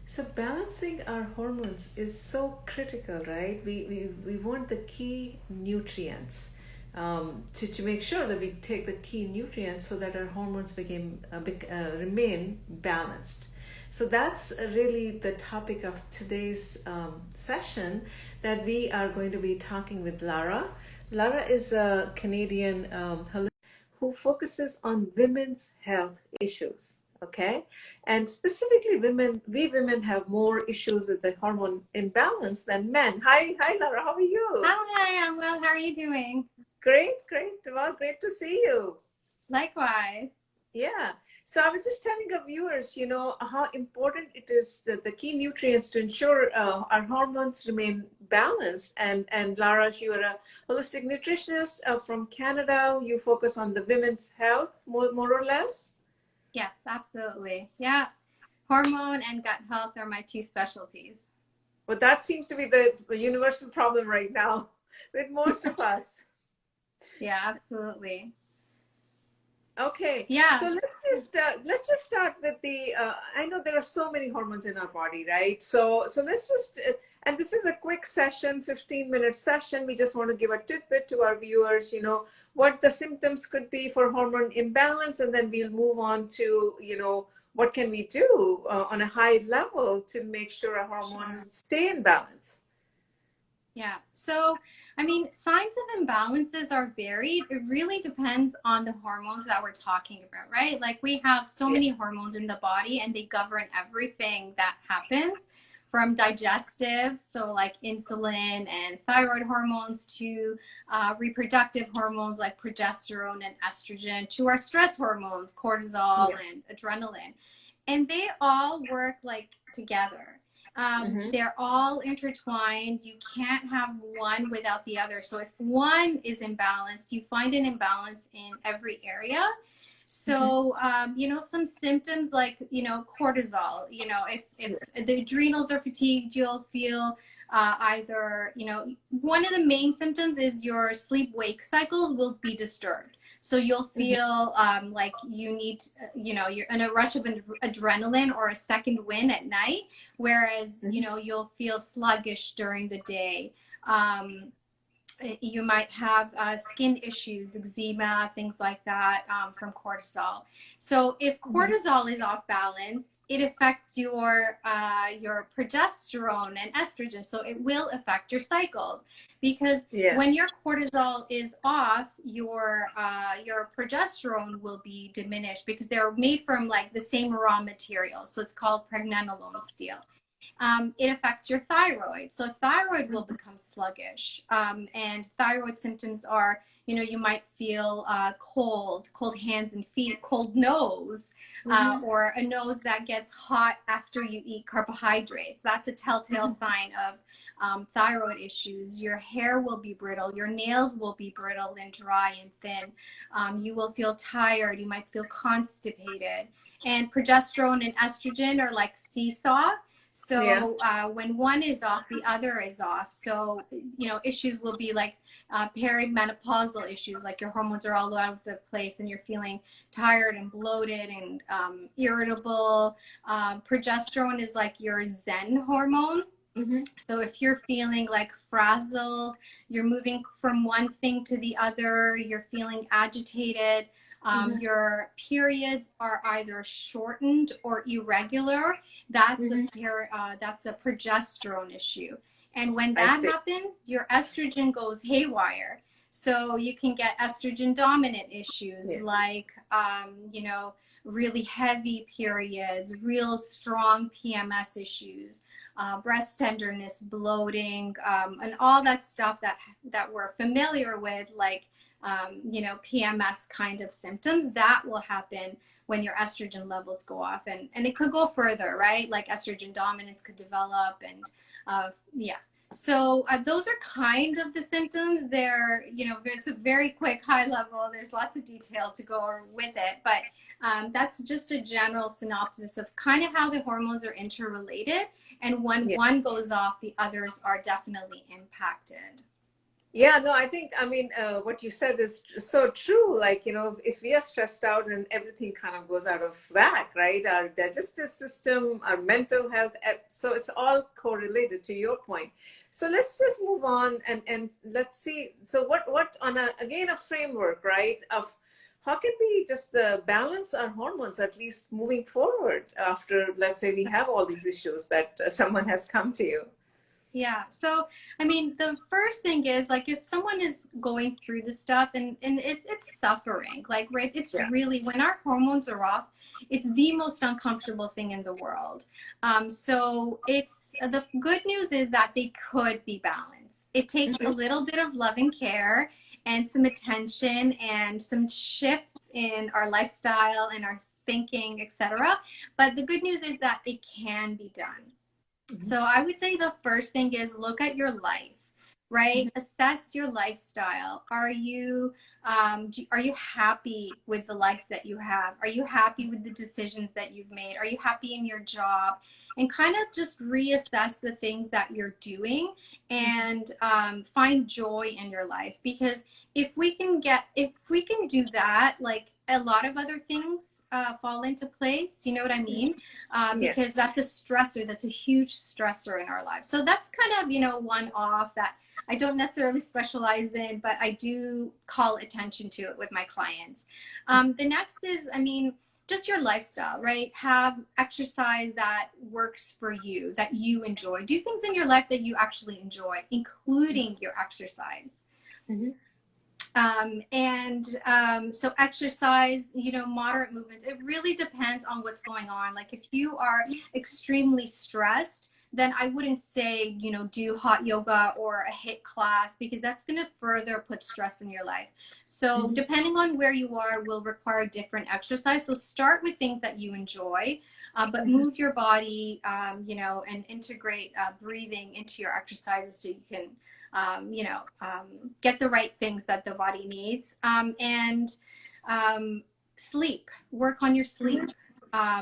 So balancing our hormones is so critical, right? We want the key nutrients to make sure that we take the key nutrients so that our hormones remain balanced. So that's really the topic of today's session that we are going to be talking with Lara. Lara is a Canadian who focuses on women's health issues. Okay, and specifically we women have more issues with the hormone imbalance than men. Hi Laura, how are you? Hi, I'm well. How are you doing? Great, well, great to see you. Likewise. Yeah. So I was just telling our viewers, how important it is that the key nutrients to ensure our hormones remain balanced. And Lara, you are a holistic nutritionist from Canada. You focus on the women's health, more or less. Yes, absolutely. Yeah. Hormone and gut health are my two specialties. But that seems to be the universal problem right now with most of us. Yeah, absolutely. Okay, Yeah. so let's just start with the. I know there are so many hormones in our body, right? So let's just and this is a quick session, 15-minute session. We just want to give a tidbit to our viewers, what the symptoms could be for hormone imbalance, and then we'll move on to what can we do on a high level to make sure our hormones Sure. stay in balance. Yeah. So, I mean, signs of imbalances are varied. It really depends on the hormones that we're talking about, right? Like we have so Yeah. many hormones in the body and they govern everything that happens from digestive, so like insulin and thyroid hormones to reproductive hormones like progesterone and estrogen to our stress hormones, cortisol Yeah. and adrenaline. And they all work like together. Mm-hmm. They're all intertwined. You can't have one without the other. So if one is imbalanced, you find an imbalance in every area. Mm-hmm. So, some symptoms like, cortisol, if the adrenals are fatigued, you'll feel either, one of the main symptoms is your sleep wake cycles will be disturbed. So you'll feel like you need, you're in a rush of adrenaline or a second wind at night, whereas, Mm-hmm. you'll feel sluggish during the day. Um, you might have skin issues, eczema, things like that from cortisol. So if Mm-hmm. cortisol is off balance, it affects your progesterone and estrogen. So it will affect your cycles because when Yes. your cortisol is off, your progesterone will be diminished because they're made from like the same raw materials. So it's called pregnenolone steel. It affects your thyroid. So thyroid will become sluggish. And thyroid symptoms are, you might feel cold hands and feet, cold nose, Mm-hmm. or a nose that gets hot after you eat carbohydrates. That's a telltale sign of thyroid issues. Your hair will be brittle. Your nails will be brittle and dry and thin. You will feel tired. You might feel constipated. And progesterone and estrogen are like seesaw. Yeah. So when one is off, the other is off. So, issues will be like perimenopausal issues, like your hormones are all out of the place and you're feeling tired and bloated and irritable. Progesterone is like your Zen hormone. Mm-hmm. So if you're feeling like frazzled, you're moving from one thing to the other, you're feeling agitated, Mm-hmm. your periods are either shortened or irregular, that's Mm-hmm. that's a progesterone issue. And when I that see. happens, your estrogen goes haywire. So you can get estrogen dominant issues Yeah. like, really heavy periods, real strong PMS issues, breast tenderness, bloating, and all that stuff that we're familiar with, like PMS kind of symptoms that will happen when your estrogen levels go off, and it could go further, right? Like estrogen dominance could develop, and yeah. So those are kind of the symptoms. It's a very quick high level. There's lots of detail to go with it, but that's just a general synopsis of kind of how the hormones are interrelated. And when Yeah. one goes off, the others are definitely impacted. Yeah, no, I think, I mean, what you said is so true. Like, if we are stressed out and everything kind of goes out of whack, right? Our digestive system, our mental health, so it's all correlated to your point. So let's just move on and let's see. So what on again, a framework, right? Of how can we just balance our hormones, at least moving forward after, let's say, we have all these issues that someone has come to you. Yeah. So, I mean, the first thing is like if someone is going through this stuff and it's suffering, like, right, it's Yeah. really when our hormones are off, it's the most uncomfortable thing in the world. So it's the good news is that they could be balanced. It takes a Mhm. little bit of love and care and some attention and some shifts in our lifestyle and our thinking, etc. But the good news is that it can be done. Mhm. So I would say the first thing is look at your life, right? Mhm. Assess your lifestyle. Are you happy with the life that you have? Are you happy with the decisions that you've made? Are you happy in your job? And kind of just reassess the things that you're doing Mhm. and find joy in your life. Because if we can do that, like a lot of other things fall into place. You know what I mean? Yeah. Because that's a stressor. That's a huge stressor in our lives. So that's kind of, one off that I don't necessarily specialize in, but I do call attention to it with my clients. The next is, I mean, just your lifestyle, right? Have exercise that works for you, that you enjoy. Do things in your life that you actually enjoy, including your exercise. Mhm. So exercise, moderate movements. It really depends on what's going on. Like if you are extremely stressed, then I wouldn't say, do hot yoga or a HIIT class because that's going to further put stress in your life. So Mhm. depending on where you are will require different exercise. So start with things that you enjoy, but Mhm. move your body, and integrate breathing into your exercises so you can get the right things that the body needs. And sleep, work on your sleep,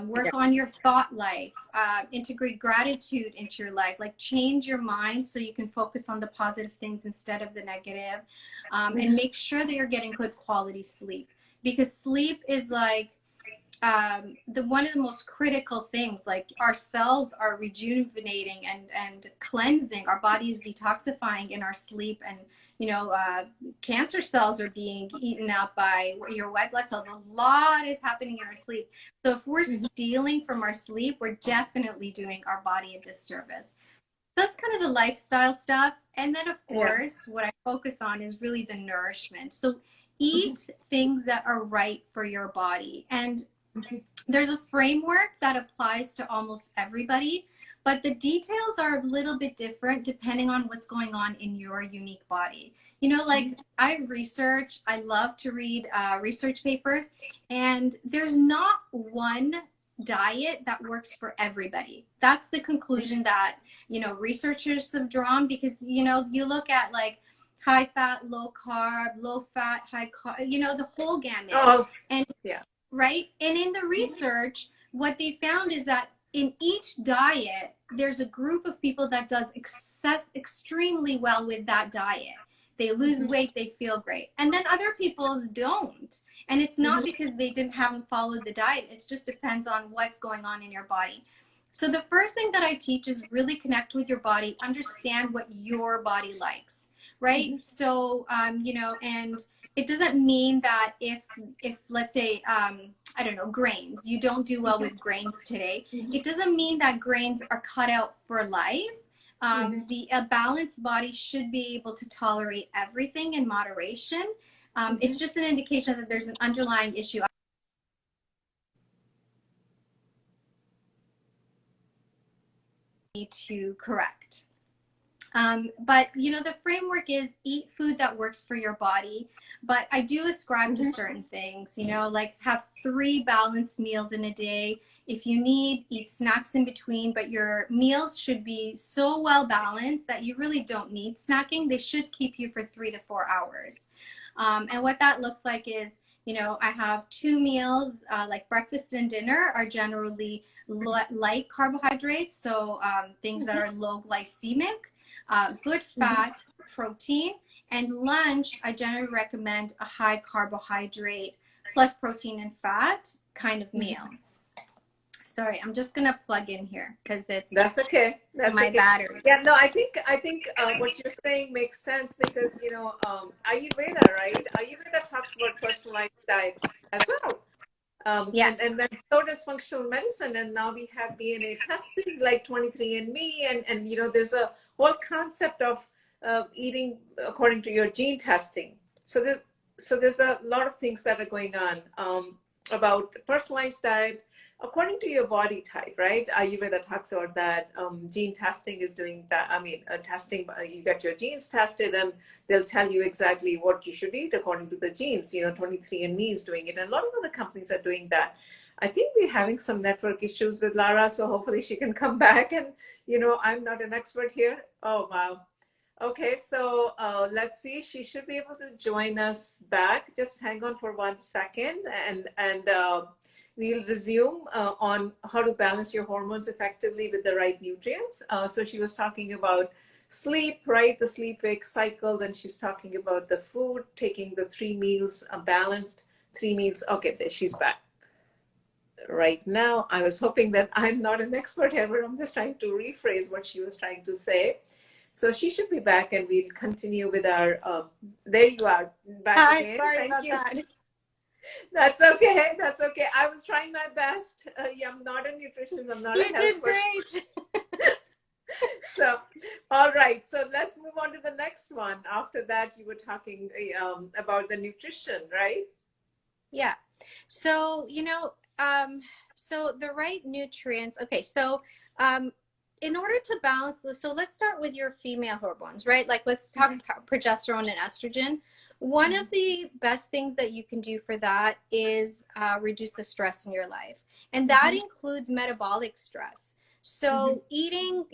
work Yeah. on your thought life, integrate gratitude into your life, like change your mind so you can focus on the positive things instead of the negative, and Mhm. make sure that you're getting good quality sleep because sleep is like the one of the most critical things. Like our cells are rejuvenating and cleansing, our body is detoxifying in our sleep, and cancer cells are being eaten out by your white blood cells. A lot is happening in our sleep. So if we're Mhm. stealing from our sleep, we're definitely doing our body a disservice. So that's kind of the lifestyle stuff. And then, of Yeah. course, what I focus on is really the nourishment. So Mhm. eat things that are right for your body. And Mhm. there's a framework that applies to almost everybody, but the details are a little bit different depending on what's going on in your unique body. Like I love to read research papers, and there's not one diet that works for everybody. That's the conclusion that, researchers have drawn because, you look at like high fat, low carb, low fat, high carb, the whole gamut. Oh, And yeah. right? And in the research, what they found is that in each diet, there's a group of people that does extremely well with that diet. They lose Mhm. weight, they feel great. And then other people's don't. And it's not Mhm. because they haven't followed the diet. It just depends on what's going on in your body. So the first thing that I teach is really connect with your body, understand what your body likes, right? Mhm. So, and it doesn't mean that if let's say I don't know, grains, you don't do well with grains today, Mhm. it doesn't mean that grains are cut out for life. Mhm. The a balanced body should be able to tolerate everything in moderation. It's Mhm. just an indication that there's an underlying issue I need to correct. But the framework is eat food that works for your body. But I do ascribe to Mhm. certain things, like have 3 balanced meals in a day. If you need, eat snacks in between, but your meals should be so well balanced that you really don't need snacking. They should keep you for 3 to 4 hours. And what that looks like is, I have 2 meals, like breakfast and dinner are generally light carbohydrates, so things that Mhm. are low glycemic. good fat, protein, and lunch, I generally recommend a high carbohydrate plus protein and fat kind of meal. Sorry, I'm just gonna plug in here because it's That's okay. That's my okay. battery. Yeah, no, I think what you're saying makes sense because Ayurveda, right? Ayurveda talks about personalized diet as well. Yes. And then so does functional medicine. And now we have DNA testing like 23andMe, and there's a whole concept of eating according to your gene testing. So there's a lot of things that are going on about personalized diet according to your body type, right? Ayurveda talks about that. Gene testing is doing that. I mean, testing, you get your genes tested and they'll tell you exactly what you should eat according to the genes. 23andMe is doing it, and a lot of other companies are doing that. I think we're having some network issues with Lara, so hopefully she can come back. And, I'm not an expert here. Oh, wow. Okay, so let's see. She should be able to join us back. Just hang on for 1 second, and we'll resume on how to balance your hormones effectively with the right nutrients. So she was talking about sleep, right? The sleep-wake cycle. Then she's talking about the food, taking the 3 meals, balanced 3 meals. Okay, there she's back. Right now, I was hoping that I'm not an expert here, but I'm just trying to rephrase what she was trying to say. So she should be back, and we'll continue with our. There you are, back Hi, again. sorry Thank about you. that. That's okay. That's okay. I was trying my best. Yeah, I'm not a nutritionist. I'm not a You health did person. great. So, all right. So let's move on to the next one. After that, you were talking about the nutrition, right? Yeah. So, so the right nutrients. Okay. So, in order to balance this, so let's start with your female hormones, right? Like let's talk progesterone and estrogen. One of the best things that you can do for that is reduce the stress in your life. And that includes metabolic stress. So eating,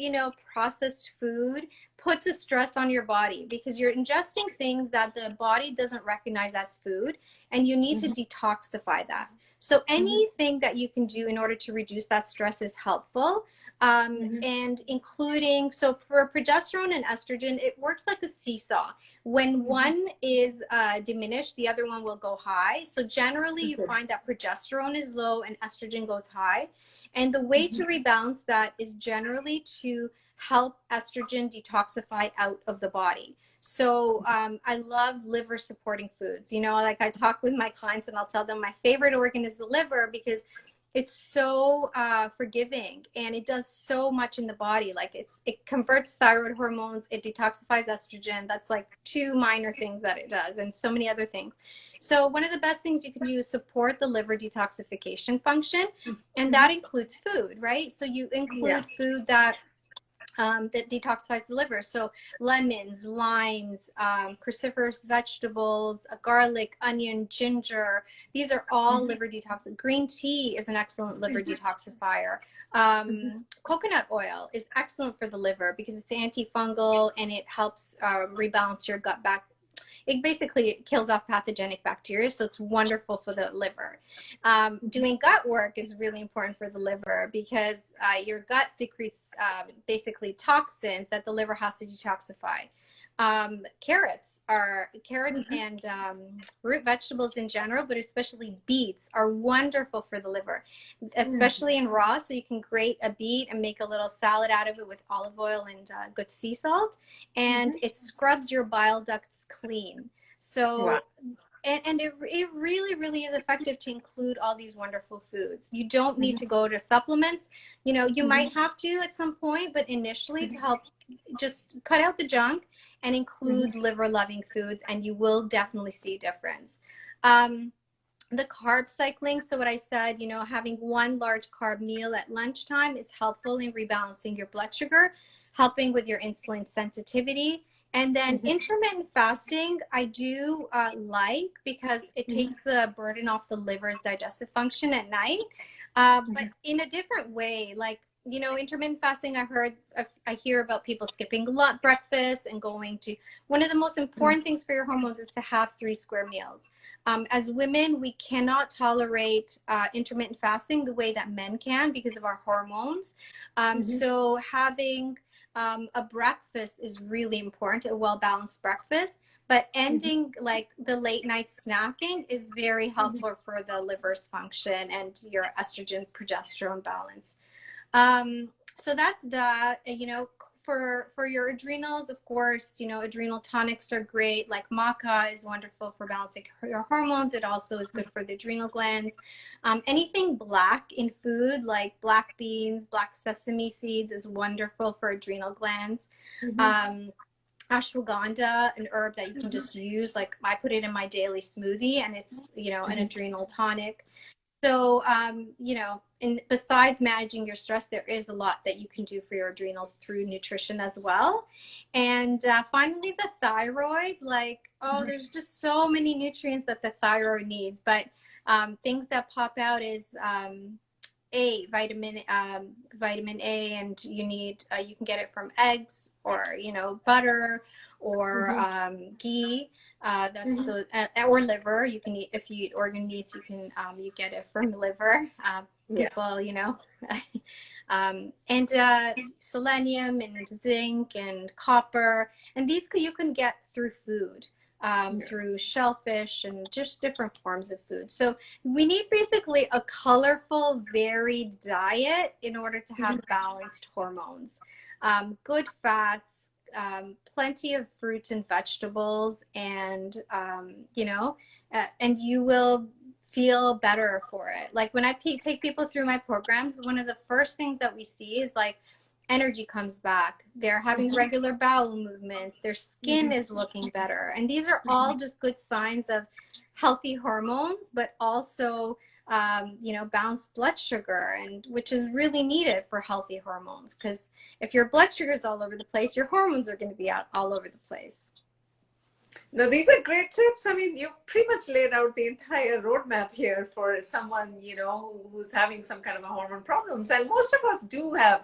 processed food puts a stress on your body because you're ingesting things that the body doesn't recognize as food, and you need to detoxify that. So anything that you can do in order to reduce that stress is helpful. And including, so for progesterone and estrogen, it works like a seesaw. When one is diminished, the other one will go high. So generally you find that progesterone is low and estrogen goes high. And the way to rebalance that is generally to help estrogen detoxify out of the body. So I love liver supporting foods. Like I talk with my clients and I'll tell them my favorite organ is the liver because it's so forgiving and it does so much in the body. Like it converts thyroid hormones, it detoxifies estrogen. That's like 2 minor things that it does, and so many other things. So one of the best things you can do is support the liver detoxification function, and that includes food, right? So you include food that detoxifies the liver. So lemons, limes, cruciferous vegetables, garlic, onion, ginger. These are all liver detox. Green tea is an excellent liver detoxifier. Coconut oil is excellent for the liver because it's antifungal and it helps rebalance your gut back. It basically kills off pathogenic bacteria, so it's wonderful for the liver. Doing gut work is really important for the liver because your gut secretes basically toxins that the liver has to detoxify. Carrots and root vegetables in general, but especially beets, are wonderful for the liver, especially in raw. So you can grate a beet and make a little salad out of it with olive oil and good sea salt, and it scrubs your bile ducts clean. So and it really, really is effective to include all these wonderful foods. You don't need to go to supplements. You might have to at some point, but initially to help just cut out the junk and include liver-loving foods, and you will definitely see a difference. The carb cycling, so what I said, having 1 large carb meal at lunchtime is helpful in rebalancing your blood sugar, helping with your insulin sensitivity. And then intermittent fasting, I do like because it takes the burden off the liver's digestive function at night, but in a different way. Like, intermittent fasting, I hear about people skipping breakfast and going to, one of the most important things for your hormones is to have 3 square meals. As women, we cannot tolerate intermittent fasting the way that men can because of our hormones. So having a breakfast is really important, a well-balanced breakfast, but ending like the late night snacking is very helpful for the liver's function and your estrogen progesterone balance. So that's that. For your adrenals, of course, adrenal tonics are great. Like maca is wonderful for balancing your hormones. It also is good for the adrenal glands. Anything black in food, like black beans, black sesame seeds, is wonderful for adrenal glands. Ashwagandha, an herb that you can just use, like I put it in my daily smoothie, and it's an adrenal tonic. So, and besides managing your stress, there is a lot that you can do for your adrenals through nutrition as well. And finally, the thyroid, there's just so many nutrients that the thyroid needs, but things that pop out is vitamin A, and you can get it from eggs or butter or ghee. That's those, or liver. You can eat, if you eat organ meats, you get it from liver. People, and selenium and zinc and copper, and these you can get through food. Through shellfish and just different forms of food. So we need basically a colorful, varied diet in order to have balanced hormones. Good fats, plenty of fruits and vegetables, and and you will feel better for it. Like when I take people through my programs, one of the first things that we see is like energy comes back. They're having regular bowel movements. Their skin is looking better. And these are all just good signs of healthy hormones, but also, balanced blood sugar, and which is really needed for healthy hormones. Because if your blood sugar is all over the place, your hormones are going to be out all over the place. Now, these are great tips. I mean, you pretty much laid out the entire roadmap here for someone, who's having some kind of a hormone problems. And most of us do have,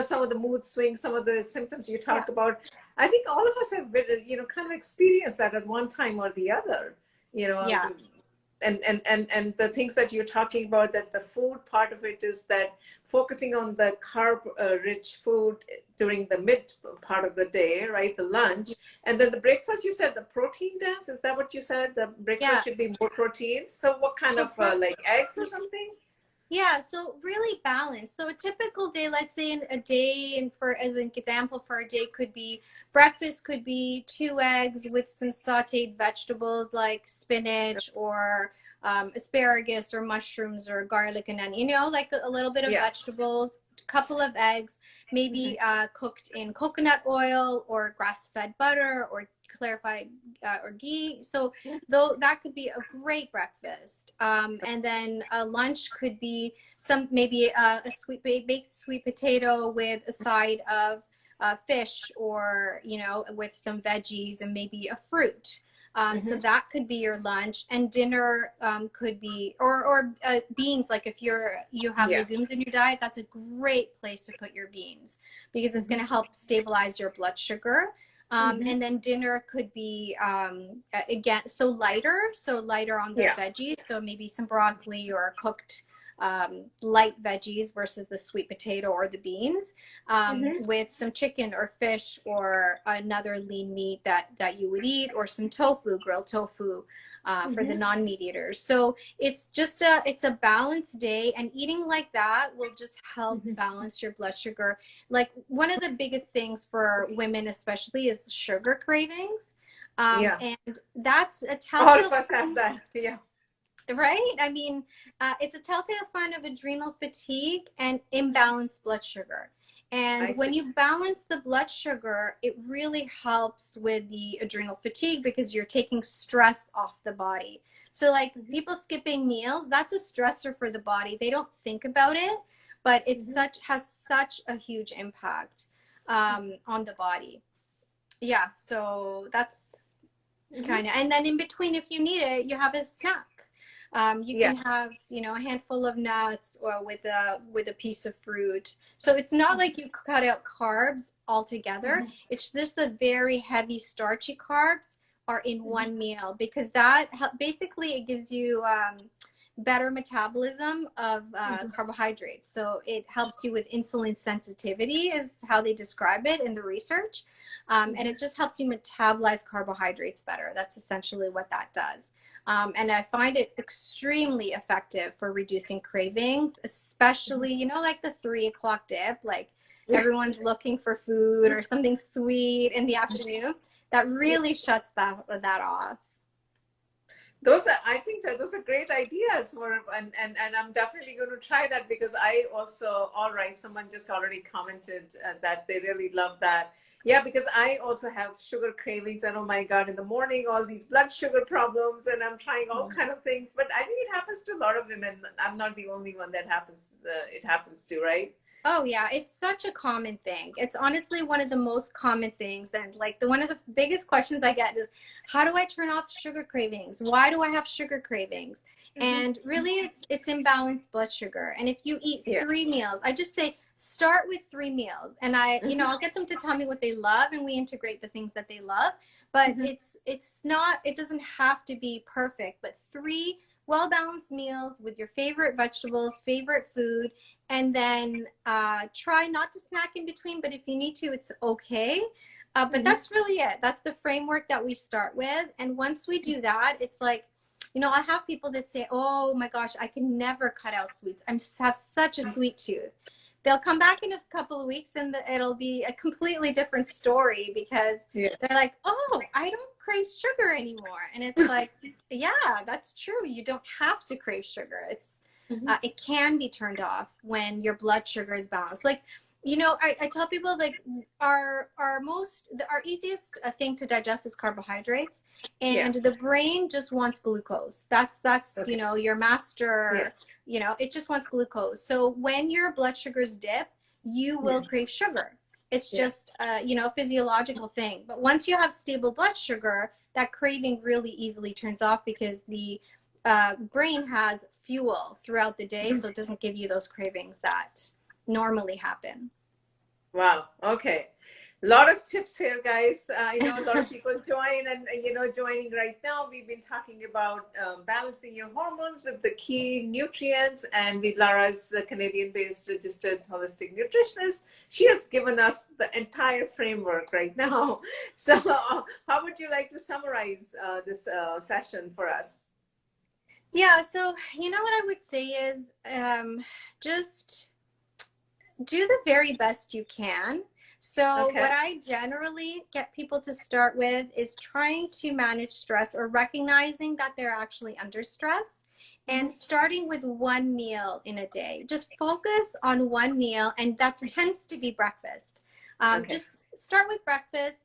some of the mood swings, some of the symptoms you talk about. I think all of us have, kind of experienced that at one time or the other, And the things that you're talking about, that the food part of it is that focusing on the carb rich food during the mid part of the day, right? The lunch. And then the breakfast, you said the protein dance. Is that what you said? The breakfast should be more proteins. So what kind of like eggs or something? Yeah, so really balanced. So a typical day, let's say a day, and for as an example for a day could be breakfast could be 2 eggs with some sauteed vegetables like spinach or asparagus or mushrooms or garlic and onion, like a little bit of vegetables, a couple of eggs, maybe cooked in coconut oil or grass-fed butter or clarified or ghee. So though that could be a great breakfast. And then a lunch could be maybe a baked sweet potato with a side of fish, or with some veggies and maybe a fruit. So that could be your lunch. And dinner could be or beans. Like if you have legumes in your diet, that's a great place to put your beans, because it's going to help stabilize your blood sugar. And then dinner could be again lighter on the veggies, so maybe some broccoli or cooked light veggies versus the sweet potato or the beans, with some chicken or fish or another lean meat that you would eat, or some grilled tofu for the non-meat eaters. So it's a balanced day, and eating like that will just help balance your blood sugar. Like one of the biggest things for women especially is sugar cravings. And that's a telltale. All of us have that. Yeah. Right? I mean, it's a telltale sign of adrenal fatigue and imbalanced blood sugar. And when you balance the blood sugar, it really helps with the adrenal fatigue, because you're taking stress off the body. So like people skipping meals, that's a stressor for the body. They don't think about it, but it has such a huge impact on the body. Yeah, so that's kind of, and then in between, if you need it, you have a snack. You can have, a handful of nuts, or with a piece of fruit. So it's not like you cut out carbs altogether. It's just the very heavy starchy carbs are in one meal, because that basically it gives you better metabolism of carbohydrates. So it helps you with insulin sensitivity, is how they describe it in the research. And it just helps you metabolize carbohydrates better. That's essentially what that does. And I find it extremely effective for reducing cravings, especially, you know, like the 3 o'clock dip, like everyone's looking for food or something sweet in the afternoon. That really shuts that off. I think that those are great ideas for, and I'm definitely going to try that, because I also, all right, someone just already commented that they really love that. Yeah, because I also have sugar cravings, and oh my God, in the morning, all these blood sugar problems, and I'm trying all kind of things, but I think it happens to a lot of women. I'm not the only one that it happens to, right? Oh yeah, it's such a common thing. It's honestly one of the most common things. And like one of the biggest questions I get is, how do I turn off sugar cravings? Why do I have sugar cravings? And really it's imbalanced blood sugar. And if you eat 3 meals, I just say start with 3 meals. And I'll get them to tell me what they love, and we integrate the things that they love. But it doesn't have to be perfect, but 3 well-balanced meals with your favorite vegetables, favorite food, and then try not to snack in between, but if you need to, it's okay. But that's really it. That's the framework that we start with. And once we do that, it's like, you know, I have people that say, oh my gosh, I can never cut out sweets. I have such a sweet tooth. They'll come back in a couple of weeks and it'll be a completely different story, because they're like, oh, I don't crave sugar anymore. And it's like, yeah, that's true. You don't have to crave sugar. It can be turned off when your blood sugar is balanced. Like, you know, I tell people, like, our easiest thing to digest is carbohydrates, and the brain just wants glucose. That's you know, your master, you know, it just wants glucose. So when your blood sugars dip, you will crave sugar. It's just, you know, a physiological thing. But once you have stable blood sugar, that craving really easily turns off, because the brain has fuel throughout the day, so it doesn't give you those cravings that normally happen. Wow. Okay. A lot of tips here, guys. You know, a lot of people join, and, you know, joining right now. We've been talking about balancing your hormones with the key nutrients, and with Lara's the Canadian-based registered holistic nutritionist. She has given us the entire framework right now. So how would you like to summarize this session for us? Yeah, so you know what I would say is just do the very best you can. So what I generally get people to start with is trying to manage stress, or recognizing that they're actually under stress, and starting with 1 meal in a day. Just focus on 1 meal, and that tends to be breakfast. Just start with breakfast,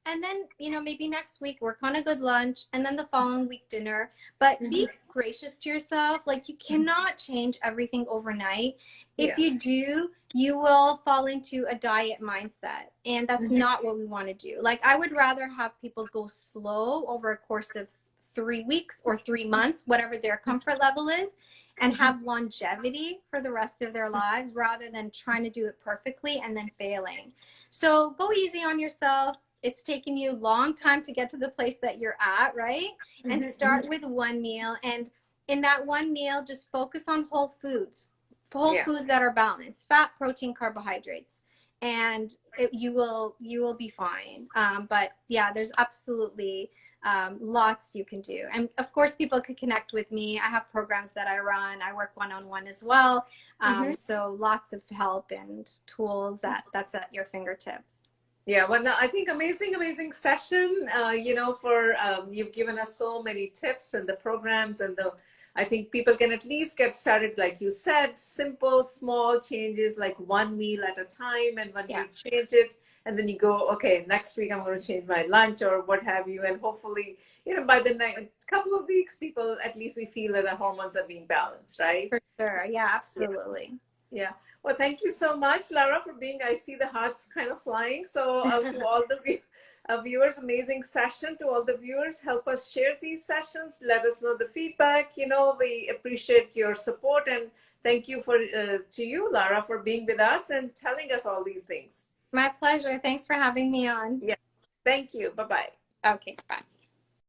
and then, you know, maybe next week work on a good lunch, and then the following week dinner. But be gracious to yourself. Like, you cannot change everything overnight. If you do, you will fall into a diet mindset, and that's not what we want to do. Like, I would rather have people go slow over a course of 3 weeks or 3 months, whatever their comfort level is, and have longevity for the rest of their lives, rather than trying to do it perfectly and then failing. So go easy on yourself. It's taken you a long time to get to the place that you're at, right? And start with 1 meal. And in that 1 meal, just focus on whole foods that are balanced: fat, protein, carbohydrates. And you will be fine. But yeah, there's absolutely lots you can do. And of course, people could connect with me. I have programs that I run. I work one-on-one as well. So lots of help and tools that's at your fingertips. Yeah, well, no, I think amazing session. You know, for you've given us so many tips and the programs, and I think people can at least get started, like you said, simple, small changes, like 1 meal at a time. And when you change it, and then you go, okay, next week I'm going to change my lunch or what have you. And hopefully, you know, by the next couple of weeks, people, at least we feel that the hormones are being balanced, right? For sure. Yeah, absolutely. Yeah. Well, thank you so much, Lara, for being, I see the hearts kind of flying. So to all the viewers, amazing session. To all the viewers, help us share these sessions. Let us know the feedback. You know, we appreciate your support, and thank you to you, Lara, for being with us and telling us all these things. My pleasure. Thanks for having me on. Yeah. Thank you. Bye-bye. Okay, bye.